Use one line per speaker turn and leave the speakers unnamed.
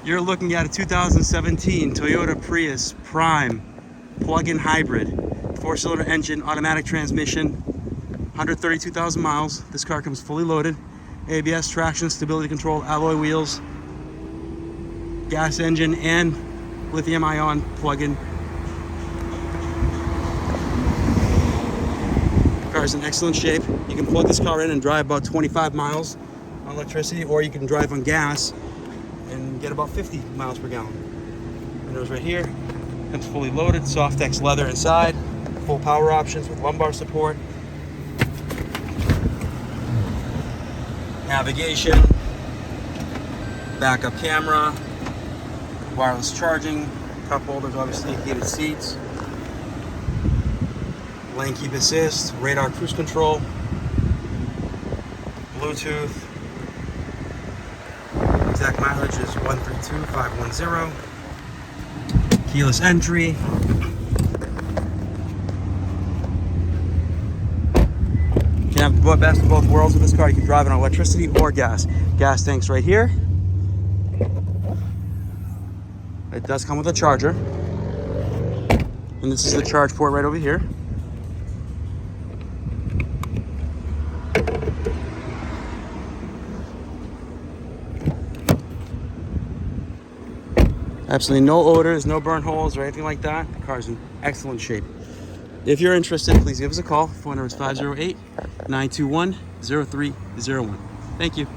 You're looking at a 2017 Toyota Prius Prime plug-in hybrid, 4-cylinder engine, automatic transmission, 132,000 miles. This car comes fully loaded. ABS, traction, stability control, alloy wheels, gas engine, and lithium-ion plug-in. The car is in excellent shape. You can plug this car in and drive about 25 miles on electricity, or you can drive on gas and get about 50 miles per gallon. Windows right here. Comes fully loaded, Softex leather inside, full power options with lumbar support, navigation, backup camera, wireless charging, cup holders, obviously heated seats, lane keep assist, radar cruise control, Bluetooth. Exact mileage is 132,510. Keyless entry. You can have the best of both worlds with this car. You can drive it on electricity or gas. Gas tank's right here. It does come with a charger. And this is the charge port right over here. Absolutely no odors, no burn holes or anything like that. The car's in excellent shape. If you're interested, please give us a call. Phone number is 508-921-0301. Thank you.